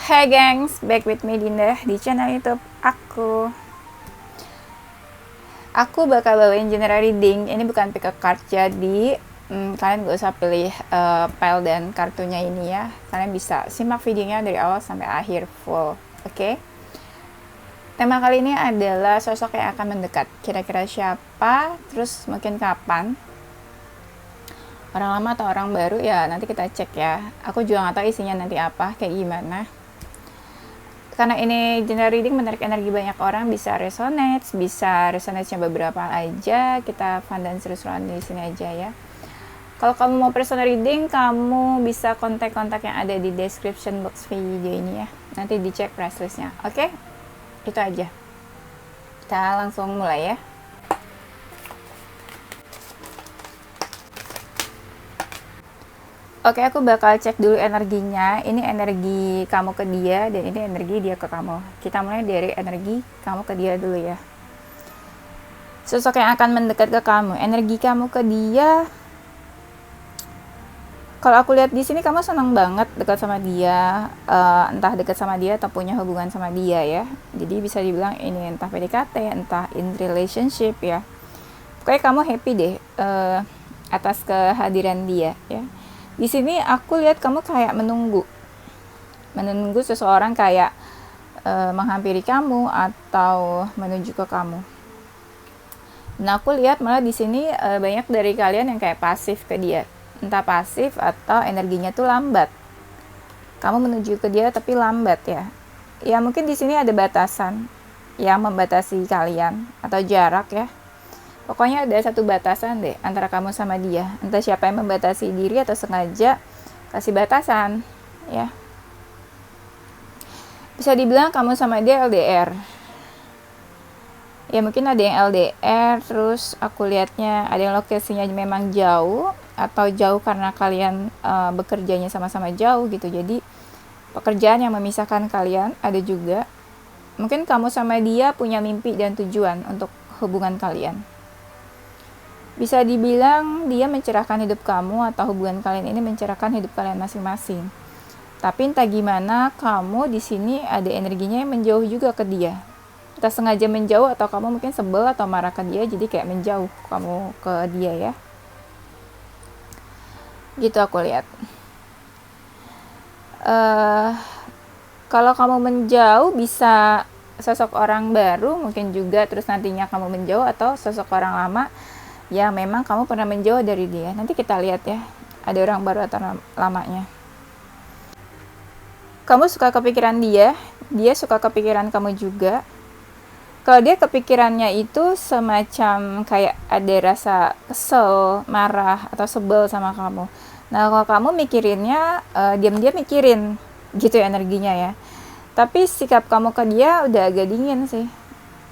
Hai gengs, back with me Dinda di channel YouTube aku. Aku bakal bawain general reading. Ini bukan pick a card, jadi kalian gak usah pilih file dan kartunya ini ya. Kalian bisa simak videonya dari awal sampai akhir full. Oke? Tema kali ini adalah sosok yang akan mendekat. Kira-kira siapa? Terus mungkin kapan? Orang lama atau orang baru ya nanti kita cek ya. Aku juga nggak tahu isinya nanti apa, kayak gimana. Karena ini general reading menarik energi banyak orang, bisa resonate-nya beberapa aja, kita fun dan seru-seruan di sini aja ya. Kalau kamu mau personal reading, kamu bisa kontak-kontak yang ada di description box video ini ya. Nanti dicek price listnya. Oke? Itu aja. Kita langsung mulai ya. Oke, aku bakal cek dulu energinya. Ini energi kamu ke dia, dan ini energi dia ke kamu. Kita mulai dari energi kamu ke dia dulu ya. Sosok yang akan mendekat ke kamu, energi kamu ke dia. Kalau aku lihat di sini kamu senang banget dekat sama dia, entah dekat sama dia atau punya hubungan sama dia ya. Jadi bisa dibilang ini entah PDKT, entah in relationship ya. Pokoknya kamu happy deh atas kehadiran dia ya. Di sini aku lihat kamu kayak menunggu seseorang kayak menghampiri kamu atau menuju ke kamu. Nah, aku lihat malah di sini banyak dari kalian yang kayak pasif ke dia, entah pasif atau energinya tuh lambat. Kamu menuju ke dia tapi lambat ya. Ya mungkin di sini ada batasan yang membatasi kalian atau jarak ya. Pokoknya ada satu batasan deh antara kamu sama dia. Entah siapa yang membatasi diri atau sengaja kasih batasan, ya. Bisa dibilang kamu sama dia LDR. Ya mungkin ada yang LDR, terus aku lihatnya ada yang lokasinya memang jauh, atau jauh karena kalian bekerjanya sama-sama jauh gitu. Jadi pekerjaan yang memisahkan kalian ada juga. Mungkin kamu sama dia punya mimpi dan tujuan untuk hubungan kalian. Bisa dibilang dia mencerahkan hidup kamu atau hubungan kalian ini mencerahkan hidup kalian masing-masing. Tapi entah gimana kamu di sini ada energinya yang menjauh juga ke dia. Entah sengaja menjauh atau kamu mungkin sebel atau marah ke dia, jadi kayak menjauh kamu ke dia ya. Gitu aku lihat. Kalau kamu menjauh bisa sosok orang baru mungkin juga, terus nantinya kamu menjauh, atau sosok orang lama ya memang kamu pernah menjauh dari dia. Nanti kita lihat ya, ada orang baru atau lamanya. Kamu suka kepikiran dia suka kepikiran kamu juga. Kalau dia kepikirannya itu semacam kayak ada rasa kesel, marah, atau sebel sama kamu. Nah, kalau kamu mikirinnya, diam-diam mikirin gitu ya energinya ya. Tapi sikap kamu ke dia udah agak dingin sih.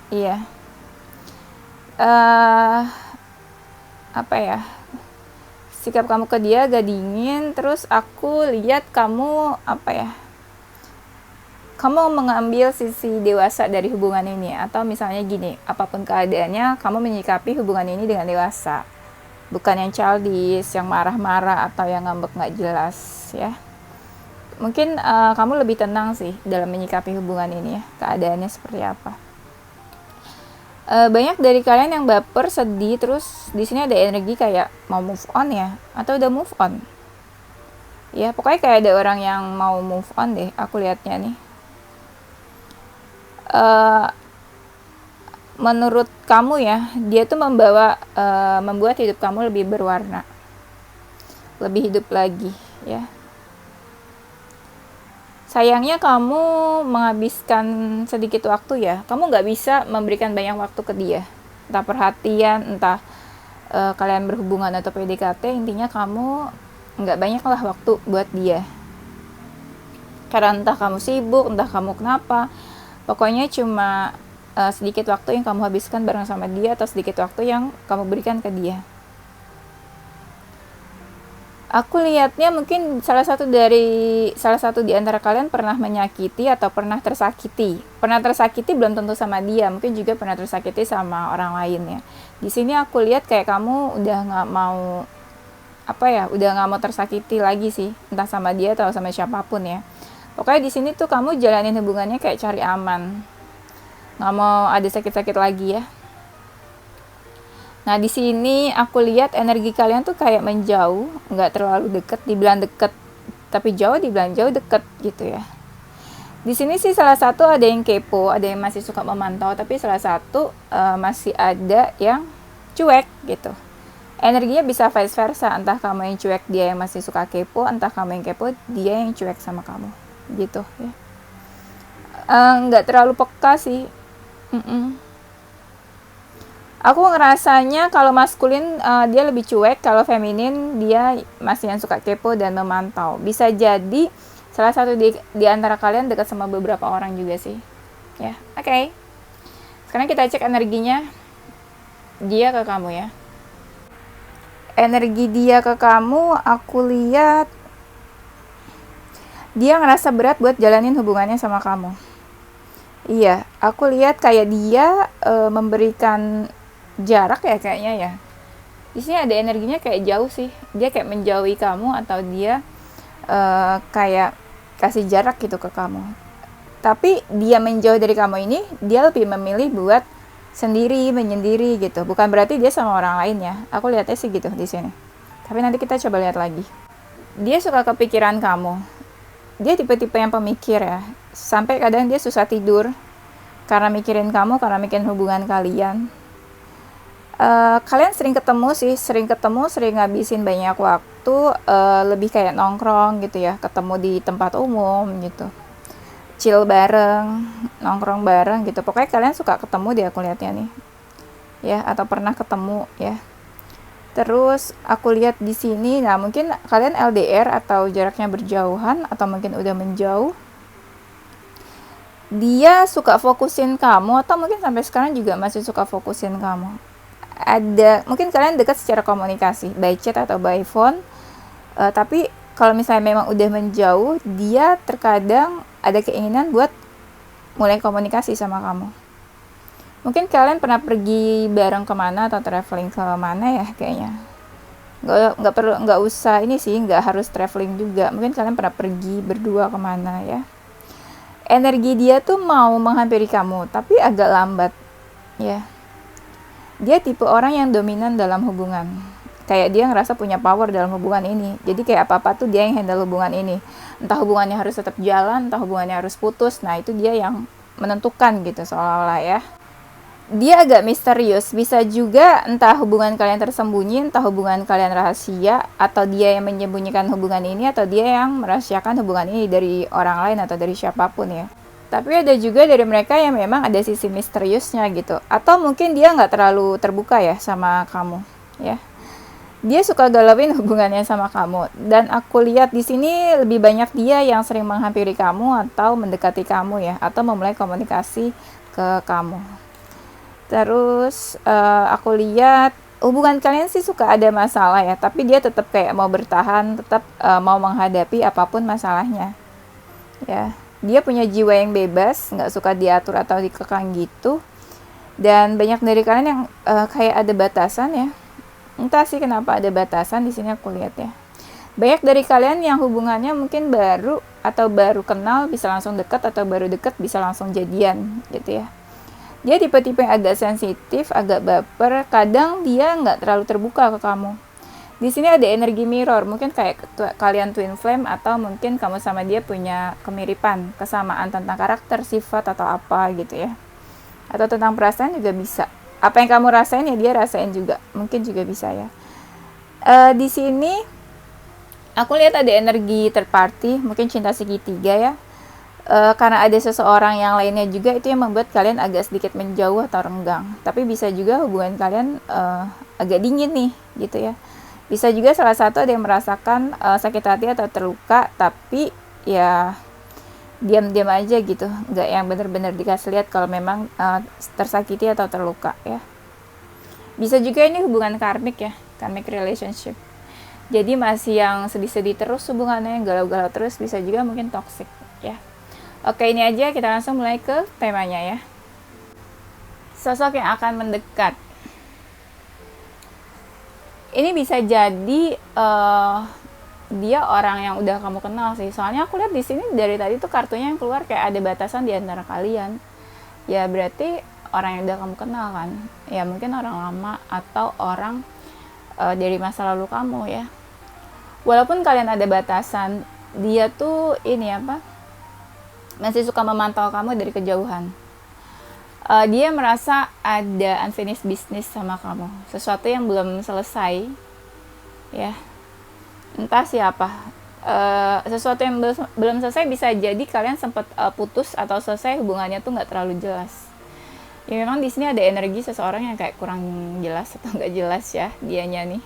Iya. Apa ya, sikap kamu ke dia agak dingin. Terus aku lihat kamu kamu mengambil sisi dewasa dari hubungan ini, atau misalnya gini, apapun keadaannya kamu menyikapi hubungan ini dengan dewasa, bukan yang childish, yang marah-marah atau yang ngambek nggak jelas ya. Mungkin kamu lebih tenang sih dalam menyikapi hubungan ini ya, keadaannya seperti apa. Banyak dari kalian yang baper, sedih, terus di sini ada energi kayak mau move on ya, atau udah move on. Ya, pokoknya kayak ada orang yang mau move on deh, aku lihatnya nih. Menurut kamu ya, dia tuh membuat hidup kamu lebih berwarna, lebih hidup lagi ya. Sayangnya kamu menghabiskan sedikit waktu ya. Kamu nggak bisa memberikan banyak waktu ke dia. Entah perhatian, entah kalian berhubungan atau PDKT. Intinya kamu nggak banyak lah waktu buat dia. Karena entah kamu sibuk, entah kamu kenapa. Pokoknya cuma sedikit waktu yang kamu habiskan bareng sama dia, atau sedikit waktu yang kamu berikan ke dia. Aku lihatnya mungkin salah satu di antara kalian pernah menyakiti atau pernah tersakiti. Pernah tersakiti belum tentu sama dia, mungkin juga pernah tersakiti sama orang lain ya. Di sini aku lihat kayak kamu udah nggak mau tersakiti lagi sih, entah sama dia atau sama siapapun ya. Pokoknya di sini tuh kamu jalanin hubungannya kayak cari aman, nggak mau ada sakit-sakit lagi ya. Nah di sini aku lihat energi kalian tuh kayak menjauh, nggak terlalu deket, dibilang deket tapi jauh, dibilang jauh deket gitu ya. Di sini sih salah satu ada yang kepo, ada yang masih suka memantau, tapi salah satu masih ada yang cuek gitu. Energinya bisa vice versa, entah kamu yang cuek dia yang masih suka kepo, entah kamu yang kepo dia yang cuek sama kamu gitu ya. Nggak terlalu peka sih. Aku ngerasanya kalau maskulin dia lebih cuek, kalau feminin dia masih yang suka kepo dan memantau. Bisa jadi salah satu di antara kalian dekat sama beberapa orang juga sih ya. Oke. Sekarang kita cek energinya dia ke kamu ya. Energi dia ke kamu, aku lihat dia ngerasa berat buat jalanin hubungannya sama kamu. Iya, aku lihat kayak dia memberikan jarak ya kayaknya ya. Di sini ada energinya kayak jauh sih. Dia kayak menjauhi kamu atau dia kayak kasih jarak gitu ke kamu. Tapi dia menjauh dari kamu ini, dia lebih memilih buat sendiri, menyendiri gitu. Bukan berarti dia sama orang lain ya. Aku lihatnya sih gitu di sini. Tapi nanti kita coba lihat lagi. Dia suka kepikiran kamu. Dia tipe-tipe yang pemikir ya. Sampai kadang dia susah tidur karena mikirin kamu, karena mikirin hubungan kalian. Kalian sering ketemu, sering ngabisin banyak waktu, lebih kayak nongkrong gitu ya, ketemu di tempat umum gitu, chill bareng, nongkrong bareng gitu. Pokoknya kalian suka ketemu deh aku lihatnya nih ya, atau pernah ketemu ya. Terus aku lihat di sini, nah mungkin kalian LDR atau jaraknya berjauhan atau mungkin udah menjauh. Dia suka fokusin kamu atau mungkin sampai sekarang juga masih suka fokusin kamu. Ada mungkin kalian dekat secara komunikasi by chat atau by phone, tapi kalau misalnya memang udah menjauh, dia terkadang ada keinginan buat mulai komunikasi sama kamu. Mungkin kalian pernah pergi bareng kemana atau traveling ke mana ya kayaknya. Nggak usah ini sih, nggak harus traveling juga. Mungkin kalian pernah pergi berdua kemana ya. Energi dia tuh mau menghampiri kamu, tapi agak lambat ya. Dia tipe orang yang dominan dalam hubungan. Kayak dia ngerasa punya power dalam hubungan ini. Jadi kayak apa-apa tuh dia yang handle hubungan ini. Entah hubungannya harus tetap jalan, entah hubungannya harus putus. Nah itu dia yang menentukan gitu seolah-olah ya. Dia agak misterius. Bisa juga entah hubungan kalian tersembunyi, entah hubungan kalian rahasia, atau dia yang menyembunyikan hubungan ini, atau dia yang merahasiakan hubungan ini dari orang lain atau dari siapapun ya. Tapi ada juga dari mereka yang memang ada sisi misteriusnya gitu. Atau mungkin dia nggak terlalu terbuka ya sama kamu ya. Dia suka galauin hubungannya sama kamu. Dan aku lihat di sini lebih banyak dia yang sering menghampiri kamu atau mendekati kamu ya. Atau memulai komunikasi ke kamu. Terus aku lihat hubungan kalian sih suka ada masalah ya. Tapi dia tetap kayak mau bertahan, tetap mau menghadapi apapun masalahnya ya. Dia punya jiwa yang bebas, nggak suka diatur atau dikekang gitu. Dan banyak dari kalian yang kayak ada batasan ya. Entah sih kenapa ada batasan di sini aku lihat ya. Banyak dari kalian yang hubungannya mungkin baru atau baru kenal bisa langsung dekat, atau baru dekat bisa langsung jadian gitu ya. Dia tipe-tipe yang agak sensitif, agak baper. Kadang dia nggak terlalu terbuka ke kamu. Di sini ada energi mirror, mungkin kayak kalian twin flame, atau mungkin kamu sama dia punya kemiripan, kesamaan tentang karakter, sifat atau apa gitu ya. Atau tentang perasaan juga bisa. Apa yang kamu rasain ya dia rasain juga, mungkin juga bisa ya. Di sini aku lihat ada energi third party, mungkin cinta segitiga ya. Karena ada seseorang yang lainnya juga, itu yang membuat kalian agak sedikit menjauh atau renggang. Tapi bisa juga hubungan kalian agak dingin nih gitu ya. Bisa juga salah satu ada yang merasakan sakit hati atau terluka, tapi ya diam-diam aja gitu, nggak yang benar-benar dikasih lihat kalau memang tersakiti atau terluka ya. Bisa juga ini hubungan karmik ya, karmic relationship. Jadi masih yang sedih-sedih terus hubungannya, yang galau-galau terus, bisa juga mungkin toxic ya. Oke, ini aja, kita langsung mulai ke temanya ya. Sosok yang akan mendekat. Ini bisa jadi dia orang yang udah kamu kenal sih. Soalnya aku lihat di sini dari tadi tuh kartunya yang keluar kayak ada batasan di antara kalian. Ya berarti orang yang udah kamu kenal kan. Ya mungkin orang lama atau orang dari masa lalu kamu ya. Walaupun kalian ada batasan, dia tuh ini apa? Masih suka memantau kamu dari kejauhan. Dia merasa ada unfinished business sama kamu, sesuatu yang belum selesai, ya. Entah siapa. Sesuatu yang belum selesai bisa jadi kalian sempat putus atau selesai hubungannya tuh nggak terlalu jelas. Ya memang di sini ada energi seseorang yang kayak kurang jelas atau nggak jelas ya dianya nih.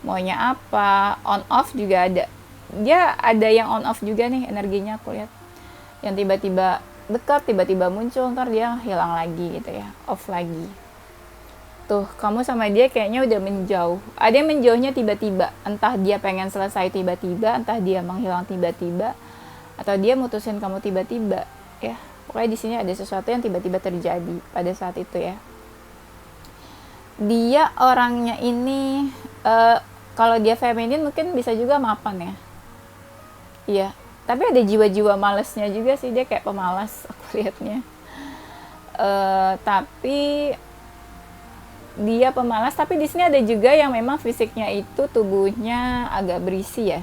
Maunya apa, on off juga ada. Dia ada yang on off juga nih energinya aku lihat. Yang tiba-tiba dekat, tiba-tiba muncul, ntar dia hilang lagi gitu ya, off lagi. Tuh, kamu sama dia kayaknya udah menjauh. Ada yang menjauhnya tiba-tiba, entah dia pengen selesai tiba-tiba, entah dia menghilang tiba-tiba, atau dia mutusin kamu tiba-tiba, ya. Pokoknya di sini ada sesuatu yang tiba-tiba terjadi pada saat itu ya. Dia orangnya ini, kalau dia feminin mungkin bisa juga mapan ya. Iya. Tapi ada jiwa-jiwa malesnya juga sih, dia kayak pemalas aku lihatnya. Tapi dia pemalas, tapi di sini ada juga yang memang fisiknya itu tubuhnya agak berisi ya.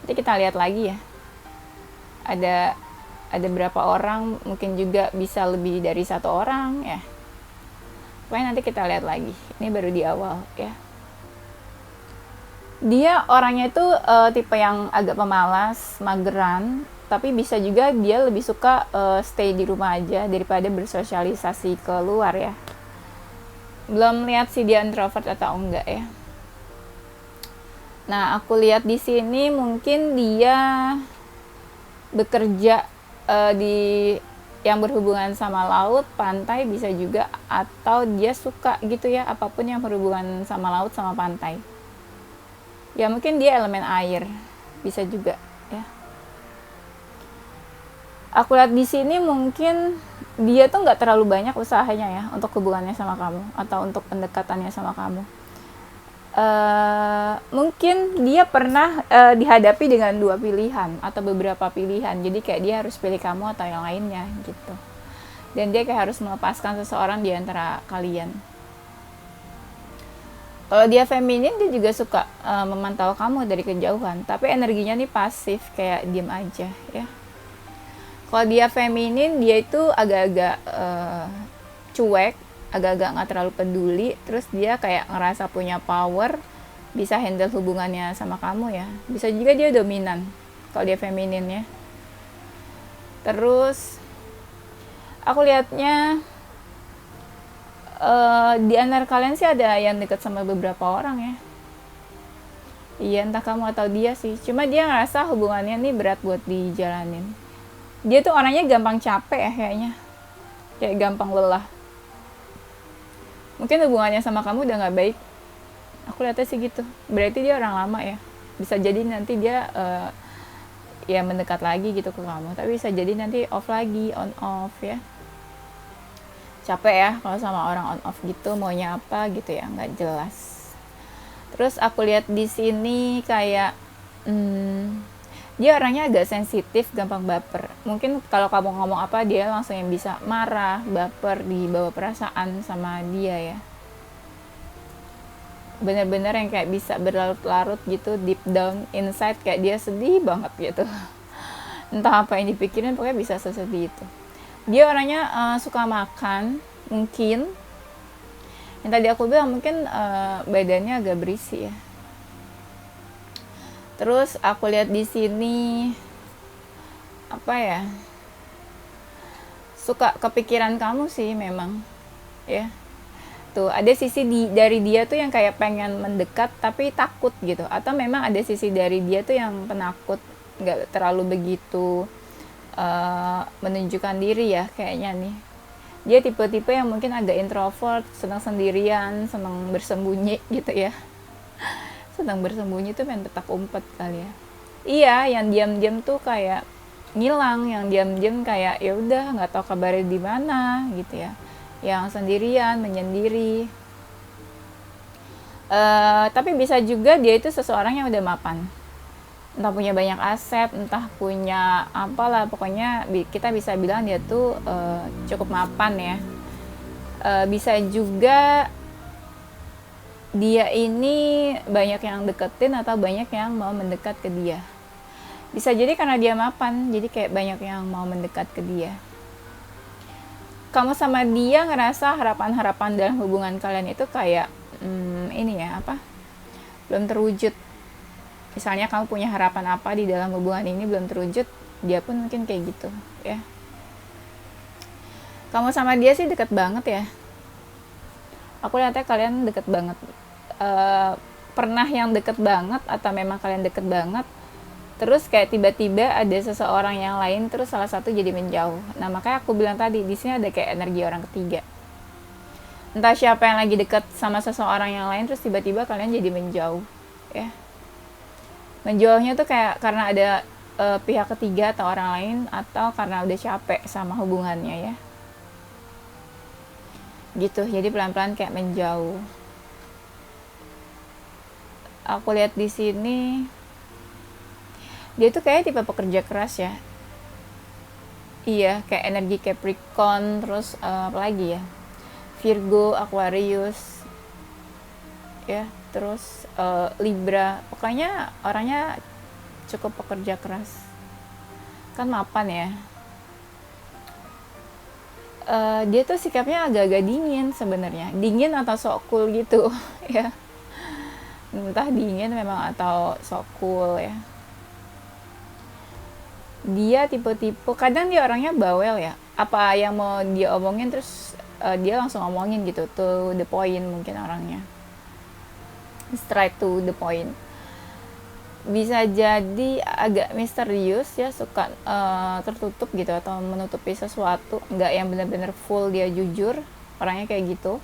Nanti kita lihat lagi ya. Ada berapa orang, mungkin juga bisa lebih dari satu orang ya. Pokoknya nanti kita lihat lagi. Ini baru di awal ya. Dia orangnya itu tipe yang agak pemalas, mageran, tapi bisa juga dia lebih suka stay di rumah aja daripada bersosialisasi keluar ya. Belum lihat sih dia introvert atau enggak ya. Nah, aku lihat di sini mungkin dia bekerja di yang berhubungan sama laut, pantai bisa juga, atau dia suka gitu ya apapun yang berhubungan sama laut sama pantai. Ya mungkin dia elemen air, bisa juga ya. Aku lihat di sini mungkin dia tuh nggak terlalu banyak usahanya ya untuk hubungannya sama kamu atau untuk pendekatannya sama kamu. Mungkin dia pernah dihadapi dengan dua pilihan atau beberapa pilihan, jadi kayak dia harus pilih kamu atau yang lainnya gitu. Dan dia kayak harus melepaskan seseorang di antara kalian. Kalau dia feminin, dia juga suka memantau kamu dari kejauhan, tapi energinya nih pasif, kayak diem aja ya. Kalau dia feminin, dia itu agak-agak cuek, agak-agak nggak terlalu peduli, terus dia kayak ngerasa punya power, bisa handle hubungannya sama kamu ya. Bisa juga dia dominan, kalau dia feminin ya. Terus, aku lihatnya di antara kalian sih ada yang deket sama beberapa orang ya. Iya, entah kamu atau dia sih. Cuma dia ngerasa hubungannya nih berat buat dijalanin. Dia tuh orangnya gampang capek ya kayaknya. Kayak gampang lelah. Mungkin hubungannya sama kamu udah gak baik. Aku lihatnya sih gitu. Berarti dia orang lama ya. Bisa jadi nanti dia ya mendekat lagi gitu ke kamu. Tapi bisa jadi nanti off lagi, on off ya. Capek ya kalau sama orang on off gitu, maunya apa gitu ya, nggak jelas. Terus aku lihat di sini kayak dia orangnya agak sensitif, gampang baper. Mungkin kalau kamu ngomong apa dia langsung yang bisa marah, baper, dibawa perasaan sama dia ya. Bener-bener yang kayak bisa berlarut-larut gitu, deep down inside kayak dia sedih banget gitu. Entah apa yang dipikirin, pokoknya bisa sesedih itu. Dia orangnya suka makan, mungkin yang tadi aku bilang mungkin badannya agak berisi ya. Terus aku lihat di sini apa ya, suka kepikiran kamu sih memang ya. Tuh ada sisi dari dia tuh yang kayak pengen mendekat tapi takut gitu, atau memang ada sisi dari dia tuh yang penakut, nggak terlalu begitu menunjukkan diri ya kayaknya nih. Dia tipe-tipe yang mungkin agak introvert, senang sendirian, senang bersembunyi gitu ya. Senang bersembunyi tuh main petak umpet kali ya. Iya, yang diam-diam tuh kayak ngilang, yang diam-diam kayak ya udah nggak tahu kabarnya di mana gitu ya. Yang sendirian, menyendiri. Tapi bisa juga dia itu seseorang yang udah mapan. entah punya banyak aset, entah punya apalah, pokoknya kita bisa bilang dia tuh cukup mapan ya. Bisa juga dia ini banyak yang deketin atau banyak yang mau mendekat ke dia. Bisa jadi karena dia mapan, jadi kayak banyak yang mau mendekat ke dia. Kamu sama dia ngerasa harapan-harapan dalam hubungan kalian itu kayak ini ya, apa, belum terwujud. Misalnya kamu punya harapan apa di dalam hubungan ini belum terwujud, dia pun mungkin kayak gitu ya. Kamu sama dia sih deket banget ya, aku lihatnya kalian deket banget. Pernah yang deket banget atau memang kalian deket banget, terus kayak tiba-tiba ada seseorang yang lain, terus salah satu jadi menjauh. Nah makanya aku bilang tadi di sini ada kayak energi orang ketiga, entah siapa yang lagi deket sama seseorang yang lain terus tiba-tiba kalian jadi menjauh ya. Menjualnya tuh kayak karena ada pihak ketiga atau orang lain, atau karena udah capek sama hubungannya ya gitu, jadi pelan-pelan kayak menjauh. Aku lihat di sini dia tuh kayak tipe pekerja keras ya. Iya, kayak energi Capricorn, terus apa lagi ya, Virgo, Aquarius ya, terus Libra. Pokoknya orangnya cukup pekerja keras, kan mapan ya. Dia tuh sikapnya agak-agak dingin sebenarnya, dingin atau sok cool gitu ya, entah dingin memang atau sok cool ya. Dia tipe-tipe, kadang dia orangnya bawel ya, apa yang mau dia omongin terus dia langsung ngomongin gitu, to the point mungkin orangnya, straight to the point. Bisa jadi agak misterius ya, suka tertutup gitu atau menutupi sesuatu, nggak yang benar-benar full dia jujur, orangnya kayak gitu.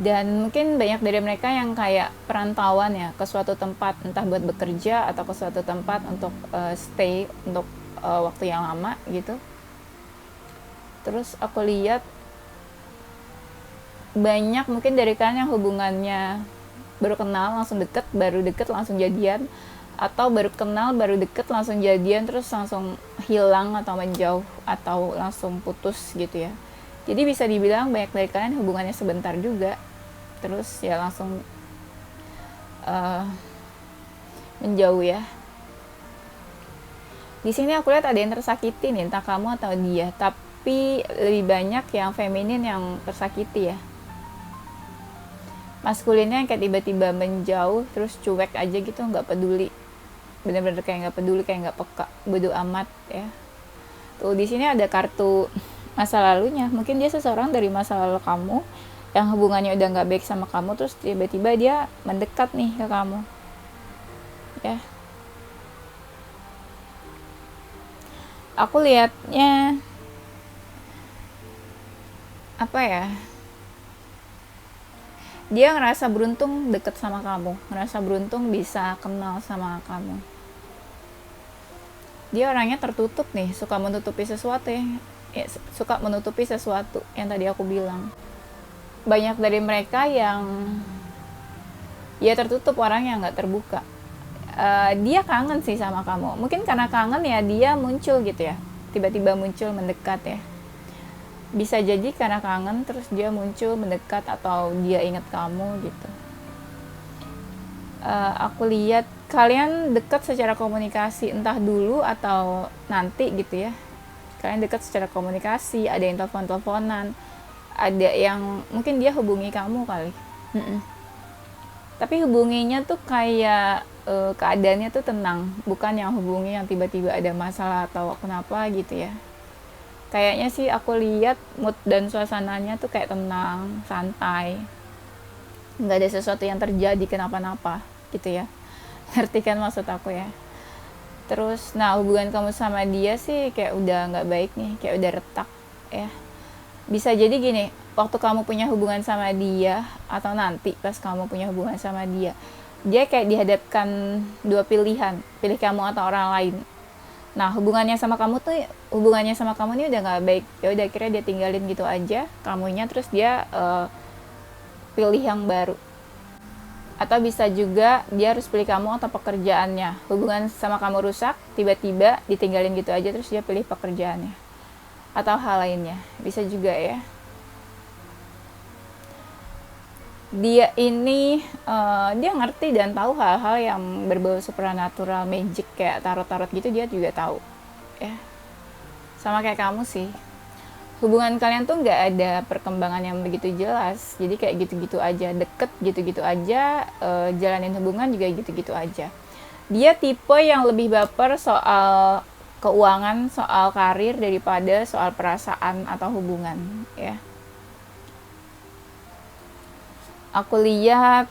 Dan mungkin banyak dari mereka yang kayak perantauan ya, ke suatu tempat, entah buat bekerja atau ke suatu tempat untuk stay untuk waktu yang lama gitu. Terus aku lihat banyak mungkin dari kalian yang hubungannya baru kenal langsung deket, baru deket langsung jadian, atau baru kenal baru deket langsung jadian terus langsung hilang atau menjauh atau langsung putus gitu ya. Jadi bisa dibilang banyak dari kalian hubungannya sebentar juga, terus ya langsung menjauh ya. Di sini aku lihat ada yang tersakiti nih, entah kamu atau dia, tapi lebih banyak yang feminin yang tersakiti ya. Maskulinnya yang kayak tiba-tiba menjauh terus cuek aja gitu, nggak peduli, bener-bener kayak nggak peduli, kayak nggak peka, bodo amat ya. Tuh di sini ada kartu masa lalunya, mungkin dia seseorang dari masa lalu kamu yang hubungannya udah nggak baik sama kamu, terus tiba-tiba dia mendekat nih ke kamu ya. Aku lihatnya apa ya, dia ngerasa beruntung deket sama kamu, ngerasa beruntung bisa kenal sama kamu. Dia orangnya tertutup nih, suka menutupi sesuatu ya, suka menutupi sesuatu yang tadi aku bilang. Banyak dari mereka yang ya tertutup, orang yang nggak terbuka. Dia kangen sih sama kamu, mungkin karena kangen ya dia muncul gitu ya, tiba-tiba muncul mendekat ya. Bisa jadi karena kangen terus dia muncul mendekat, atau dia ingat kamu gitu. Aku lihat kalian dekat secara komunikasi, entah dulu atau nanti gitu ya. Kalian dekat secara komunikasi, ada yang telepon-teleponan, ada yang mungkin dia hubungi kamu kali. Tapi hubunginya tuh kayak keadaannya tuh tenang, bukan yang hubungi yang tiba-tiba ada masalah atau kenapa gitu ya. Kayaknya sih aku lihat mood dan suasananya tuh kayak tenang, santai, nggak ada sesuatu yang terjadi kenapa-napa gitu ya. Ngerti kan maksud aku ya. Terus nah hubungan kamu sama dia sih kayak udah nggak baik nih, kayak udah retak ya. Bisa jadi gini, waktu kamu punya hubungan sama dia atau nanti pas kamu punya hubungan sama dia, dia kayak dihadapkan dua pilihan, pilih kamu atau orang lain. Nah hubungannya sama kamu ini udah nggak baik, ya udah akhirnya dia tinggalin gitu aja kamunya, terus dia pilih yang baru. Atau bisa juga dia harus pilih kamu atau pekerjaannya. Hubungan sama kamu rusak, tiba-tiba ditinggalin gitu aja terus dia pilih pekerjaannya. Atau hal lainnya. Bisa juga ya. Dia ini dia ngerti dan tahu hal-hal yang berbau supernatural, magic kayak tarot-tarot gitu dia juga tahu. Ya. Sama kayak kamu sih. Hubungan kalian tuh nggak ada perkembangan yang begitu jelas, jadi kayak gitu-gitu aja, deket gitu-gitu aja, jalanin hubungan juga gitu-gitu aja. Dia tipe yang lebih baper soal keuangan, soal karir daripada soal perasaan atau hubungan, ya. Aku lihat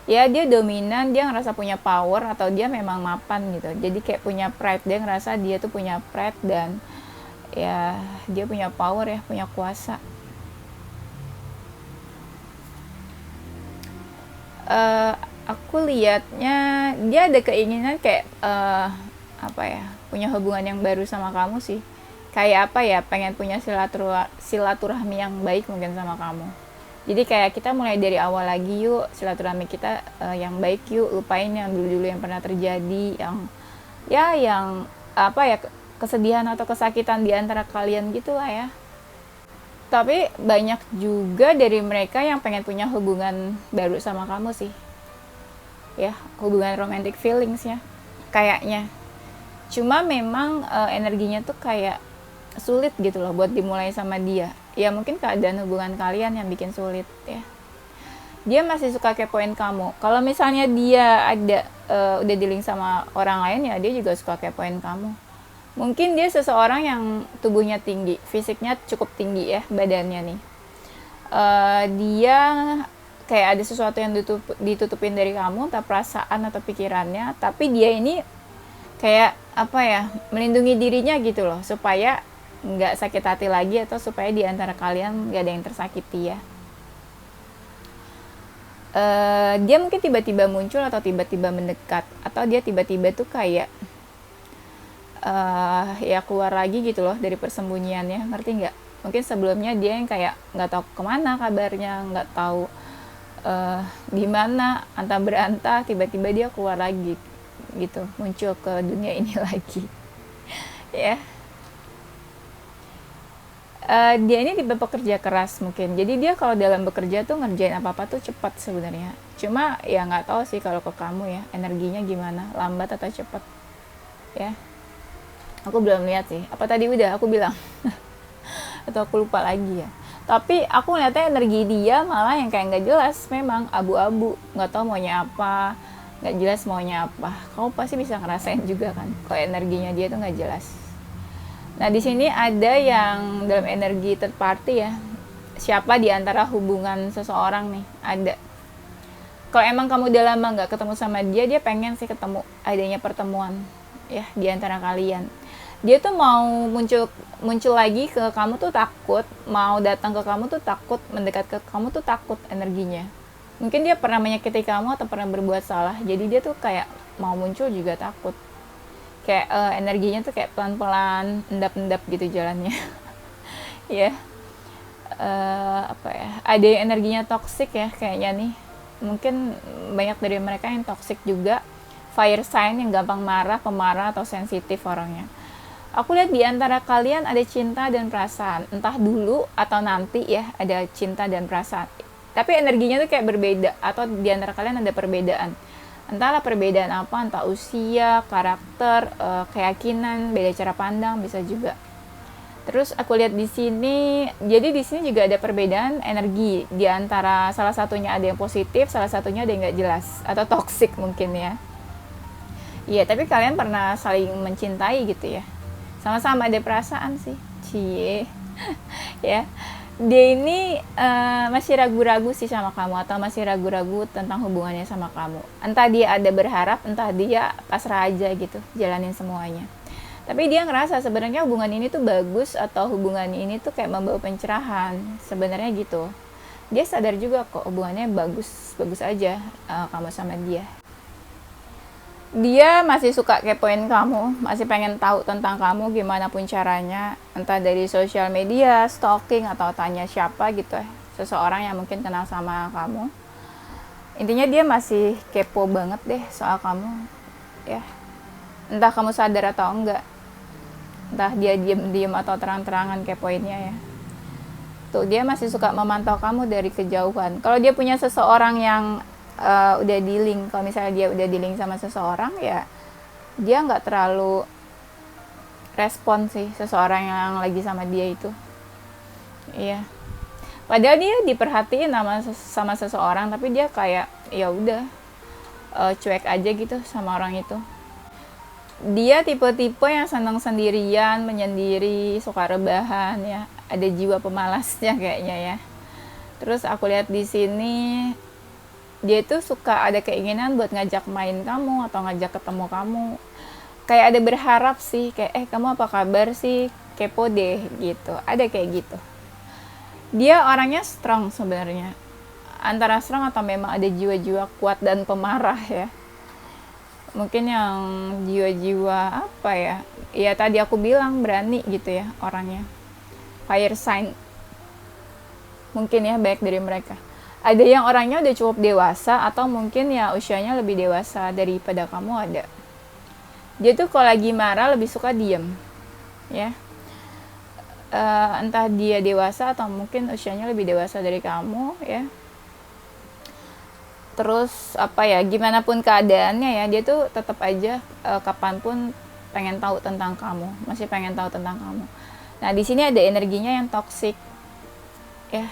ya dia dominan, dia ngerasa punya power atau dia memang mapan gitu, jadi kayak punya pride, dia ngerasa dia tuh punya pride dan ya dia punya power ya, punya kuasa. Aku lihatnya dia ada keinginan kayak apa ya, punya hubungan yang baru sama kamu sih. Kayak apa ya, pengen punya silaturahmi yang baik mungkin sama kamu. Jadi kayak kita mulai dari awal lagi yuk, silaturahmi kita yang baik yuk, lupain yang dulu-dulu yang pernah terjadi, yang apa ya, kesedihan atau kesakitan di antara kalian gitu lah ya. Tapi banyak juga dari mereka yang pengen punya hubungan baru sama kamu sih. Ya, hubungan romantic feelings ya. Kayaknya. Cuma memang energinya tuh kayak sulit gitu loh buat dimulai sama dia. Ya mungkin keadaan hubungan kalian yang bikin sulit ya. Dia masih suka kepoin kamu. Kalau misalnya dia ada udah dealing sama orang lain ya dia juga suka kepoin kamu. Mungkin dia seseorang yang tubuhnya tinggi, fisiknya cukup tinggi ya badannya nih. Dia kayak ada sesuatu yang ditutupin dari kamu, entah perasaan atau pikirannya. Tapi dia ini kayak apa ya, melindungi dirinya gitu loh, supaya nggak sakit hati lagi atau supaya di antara kalian nggak ada yang tersakiti ya. Dia mungkin tiba-tiba muncul atau tiba-tiba mendekat, atau dia tiba-tiba tuh kayak ya keluar lagi gitu loh dari persembunyiannya, ngerti nggak? Mungkin sebelumnya dia yang kayak nggak tahu kemana kabarnya, nggak tahu di mana, antah berantah, tiba-tiba dia keluar lagi gitu, muncul ke dunia ini lagi ya. Dia ini tipe pekerja keras mungkin, jadi dia kalau dalam bekerja tuh ngerjain apa-apa tuh cepat sebenarnya. Cuma ya nggak tahu sih kalau ke kamu ya energinya gimana, lambat atau cepat ya. Aku belum lihat sih. Apa tadi udah aku bilang? Atau aku lupa lagi ya. Tapi aku ngeliatnya energi dia malah yang kayak nggak jelas, memang abu-abu, nggak tahu maunya apa, nggak jelas maunya apa. Kamu pasti bisa ngerasain juga kan, kalau energinya dia tuh nggak jelas. Nah di sini ada yang dalam energi third party ya. Siapa di antara hubungan seseorang nih ada. Kalau emang kamu udah lama nggak ketemu sama dia, dia pengen sih ketemu, adanya pertemuan ya di antara kalian. Dia tuh mau muncul lagi ke kamu tuh takut, mau datang ke kamu tuh takut, mendekat ke kamu tuh takut energinya. Mungkin dia pernah menyakiti kamu atau pernah berbuat salah, jadi dia tuh kayak mau muncul juga takut. Kayak energinya tuh kayak pelan-pelan, endap-endap gitu jalannya. Ya. Apa ya? Ada yang energinya toxic ya kayaknya nih. Mungkin banyak dari mereka yang toxic juga. Fire sign yang gampang marah, pemarah atau sensitif orangnya. Aku lihat di antara kalian ada cinta dan perasaan, entah dulu atau nanti ya ada cinta dan perasaan. Tapi energinya tuh kayak berbeda, atau di antara kalian ada perbedaan. Entahlah perbedaan apa, entah usia, karakter, keyakinan, beda cara pandang bisa juga. Terus aku lihat di sini, jadi di sini juga ada perbedaan energi di antara salah satunya ada yang positif, salah satunya ada yang nggak jelas atau toxic mungkin ya. Iya, tapi kalian pernah saling mencintai gitu ya. Sama-sama ada perasaan sih, cie, ya. Dia ini masih ragu-ragu sih sama kamu atau masih ragu-ragu tentang hubungannya sama kamu. Entah dia ada berharap, entah dia pasrah aja gitu, jalanin semuanya. Tapi dia ngerasa sebenarnya hubungan ini tuh bagus atau hubungan ini tuh kayak membawa pencerahan, sebenarnya gitu. Dia sadar juga kok hubungannya bagus aja kamu sama dia. Dia masih suka kepoin kamu, masih pengen tahu tentang kamu gimana pun caranya, entah dari sosial media, stalking atau tanya siapa gitu ya, seseorang yang mungkin kenal sama kamu. Intinya dia masih kepo banget deh soal kamu, ya. Entah kamu sadar atau enggak, entah dia diem-diem atau terang-terangan kepoinnya ya. Tuh, dia masih suka memantau kamu dari kejauhan. Kalau dia punya seseorang yang udah dealing, kalau misalnya dia udah dealing sama seseorang, ya dia nggak terlalu respon sih seseorang yang lagi sama dia itu. Iya. Padahal dia diperhatiin sama seseorang, tapi dia kayak ya udah cuek aja gitu sama orang itu. Dia tipe-tipe yang senang sendirian, menyendiri, suka rebahan ya. Ada jiwa pemalasnya kayaknya ya. Terus aku lihat di sini dia tuh suka ada keinginan buat ngajak main kamu atau ngajak ketemu kamu. Kayak ada berharap sih, kayak kamu apa kabar sih? Kepo deh gitu. Ada kayak gitu. Dia orangnya strong sebenarnya. Antara strong atau memang ada jiwa-jiwa kuat dan pemarah ya. Mungkin yang jiwa-jiwa apa ya? Ya tadi aku bilang berani gitu ya orangnya. Fire sign. Mungkin ya baik dari mereka. Ada yang orangnya udah cukup dewasa atau mungkin ya usianya lebih dewasa daripada kamu ada. Dia tuh kalau lagi marah lebih suka diem. Ya. Entah dia dewasa atau mungkin usianya lebih dewasa dari kamu ya. Terus apa ya, gimana pun keadaannya ya, dia tuh tetap aja kapanpun pengen tahu tentang kamu, masih pengen tahu tentang kamu. Nah di sini ada energinya yang toksik ya,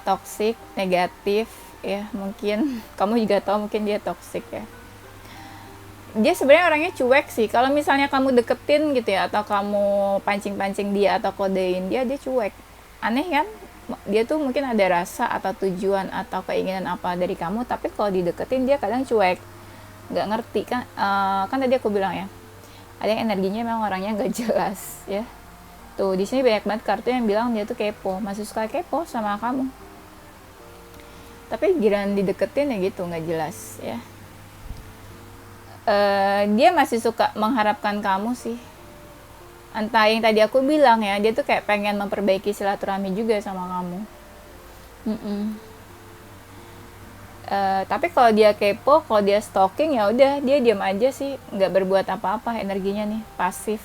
toksik, negatif ya, mungkin kamu juga tahu mungkin dia toksik ya. Dia sebenarnya orangnya cuek sih. Kalau misalnya kamu deketin gitu ya, atau kamu pancing-pancing dia atau kodein dia, dia cuek. Aneh kan? Dia tuh mungkin ada rasa atau tujuan atau keinginan apa dari kamu, tapi kalau dideketin dia kadang cuek, nggak ngerti kan. Kan tadi aku bilang ya, ada yang energinya memang orangnya nggak jelas ya. Tuh di sini banyak banget kartu yang bilang dia tuh kepo, masih suka kepo sama kamu. Tapi giliran dideketin ya gitu nggak jelas ya. Dia masih suka mengharapkan kamu sih. Entah yang tadi aku bilang ya, dia tuh kayak pengen memperbaiki silaturahmi juga sama kamu. Tapi kalau dia kepo, kalau dia stalking ya udah dia diam aja sih, nggak berbuat apa-apa, energinya nih pasif.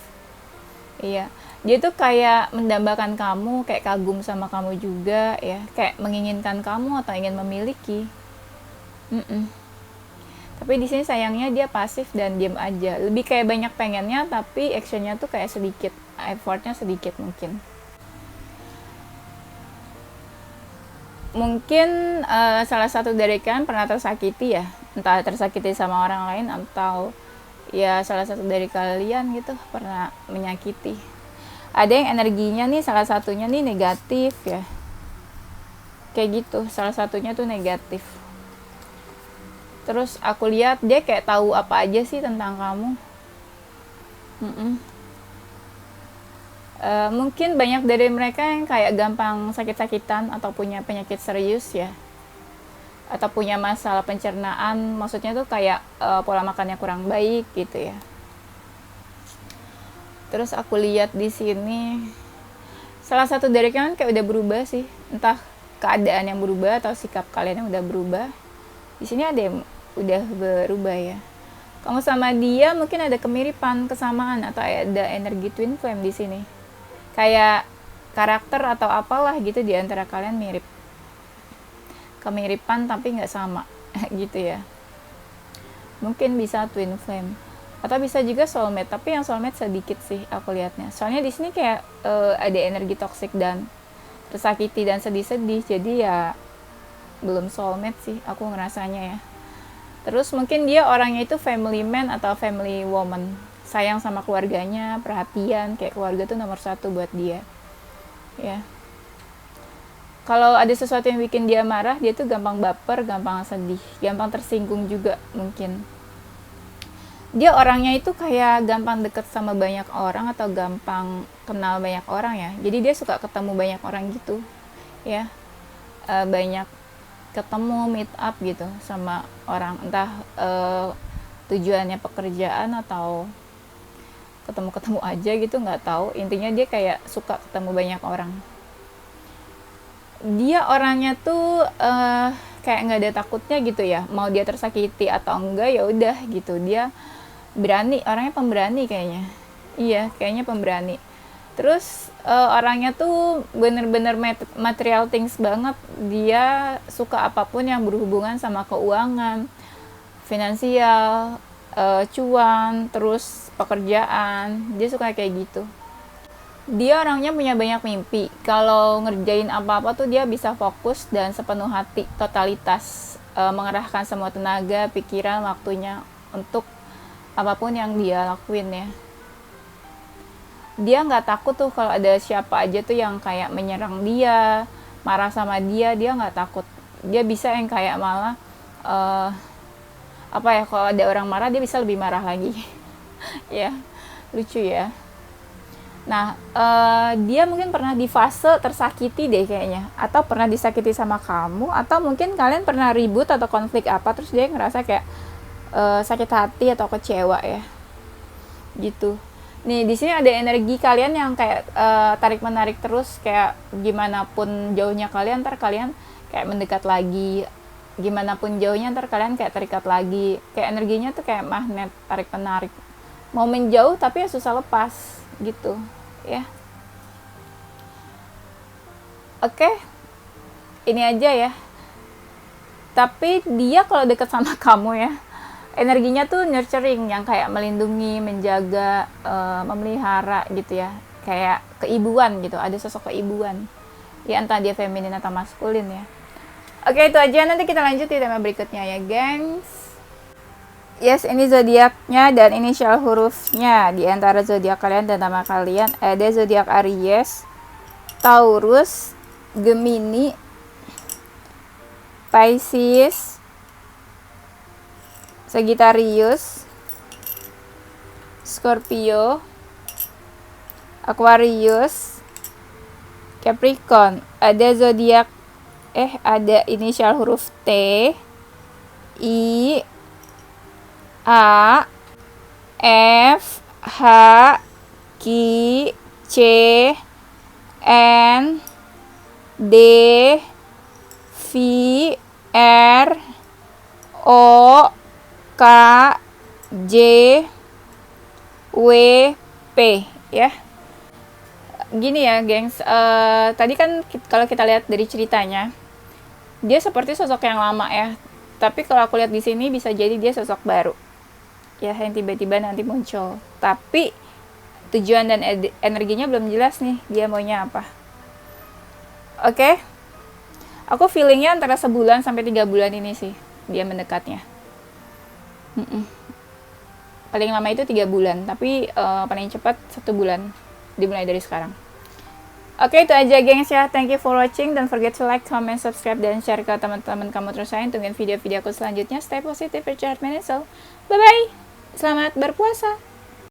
Iya, dia tuh kayak mendambakan kamu, kayak kagum sama kamu juga ya, kayak menginginkan kamu atau ingin memiliki. Tapi di sini sayangnya dia pasif dan diam aja. Lebih kayak banyak pengennya tapi actionnya tuh kayak sedikit, effortnya sedikit mungkin. Mungkin salah satu dari kalian pernah tersakiti ya, entah tersakiti sama orang lain atau ya salah satu dari kalian gitu pernah menyakiti. Ada yang energinya nih salah satunya nih negatif ya. Kayak gitu, salah satunya tuh negatif. Terus aku lihat dia kayak tahu apa aja sih tentang kamu. Mungkin banyak dari mereka yang kayak gampang sakit-sakitan atau punya penyakit serius ya, atau punya masalah pencernaan. Maksudnya tuh kayak pola makannya kurang baik gitu ya. Terus aku lihat di sini salah satu dari kalian kayak udah berubah sih, entah keadaan yang berubah atau sikap kalian yang udah berubah. Di sini ada yang udah berubah ya. Kamu sama dia mungkin ada kemiripan, kesamaan atau ada energi twin flame di sini. Kayak karakter atau apalah gitu di antara kalian mirip. Kemiripan tapi nggak sama gitu ya. Mungkin bisa twin flame atau bisa juga soulmate, tapi yang soulmate sedikit sih aku lihatnya. Soalnya di sini kayak ada energi toksik dan tersakiti dan sedih-sedih. Jadi ya belum soulmate sih aku ngerasanya ya. Terus mungkin dia orangnya itu family man atau family woman, sayang sama keluarganya, perhatian, kayak keluarga tuh nomor satu buat dia ya. Kalau ada sesuatu yang bikin dia marah, dia tuh gampang baper, gampang sedih, gampang tersinggung juga mungkin. Dia orangnya itu kayak gampang deket sama banyak orang atau gampang kenal banyak orang ya. Jadi dia suka ketemu banyak orang gitu ya. Banyak ketemu, meet up gitu sama orang, entah tujuannya pekerjaan atau ketemu-ketemu aja gitu, nggak tahu. Intinya dia kayak suka ketemu banyak orang. Dia orangnya tuh kayak nggak ada takutnya gitu ya, mau dia tersakiti atau enggak ya udah gitu. Dia berani, orangnya pemberani kayaknya. Iya, kayaknya pemberani. Terus orangnya tuh bener-bener material things banget. Dia suka apapun yang berhubungan sama keuangan, finansial, cuan, terus pekerjaan. Dia suka kayak gitu. Dia orangnya punya banyak mimpi. Kalau ngerjain apa-apa tuh dia bisa fokus dan sepenuh hati, totalitas, mengerahkan semua tenaga, pikiran, waktunya untuk apapun yang dia lakuin ya. Dia nggak takut tuh kalau ada siapa aja tuh yang kayak menyerang dia, marah sama dia nggak takut. Dia bisa yang kayak malah apa ya, kalau ada orang marah dia bisa lebih marah lagi. Ya, lucu ya. Nah, dia mungkin pernah di fase tersakiti deh kayaknya, atau pernah disakiti sama kamu, atau mungkin kalian pernah ribut atau konflik apa, terus dia ngerasa kayak sakit hati atau kecewa ya, gitu. Nih di sini ada energi kalian yang kayak tarik menarik terus, kayak gimana pun jauhnya kalian, ntar kalian kayak mendekat lagi, gimana pun jauhnya ntar kalian kayak terikat lagi, kayak energinya tuh kayak magnet tarik menarik, mau menjauh tapi ya susah lepas gitu ya. Oke, ini aja ya. Tapi dia kalau deket sama kamu ya, energinya tuh nurturing, yang kayak melindungi, menjaga, memelihara gitu ya, kayak keibuan gitu, ada sosok keibuan ya, entah dia feminin atau maskulin ya. Oke, itu aja, nanti kita lanjut di tema berikutnya ya gengs. Yes, ini zodiaknya dan inisial hurufnya. Di antara zodiak kalian dan nama kalian ada zodiak Aries, Taurus, Gemini, Pisces, Sagittarius, Scorpio, Aquarius, Capricorn. Ada zodiak ada inisial huruf T, I, A, F, H, Q, C, N, D, V, R, O, K, J, W, P ya. Gini ya gengs, tadi kan kalau kita lihat dari ceritanya dia seperti sosok yang lama ya, tapi kalau aku lihat di sini bisa jadi dia sosok baru ya, yang tiba-tiba nanti muncul, tapi tujuan dan energinya belum jelas nih dia maunya apa. Oke, aku feelingnya antara sebulan sampai 3 bulan ini sih dia mendekatnya. Paling lama itu 3 bulan, tapi paling cepat 1 bulan dimulai dari sekarang. Oke, itu aja gengs ya. Thank you for watching. Don't forget to like, comment, subscribe, dan share ke teman-teman kamu terus sayang. Tungguin video-video aku selanjutnya. Stay positive, your heart, mind, and soul. Bye-bye. Selamat berpuasa.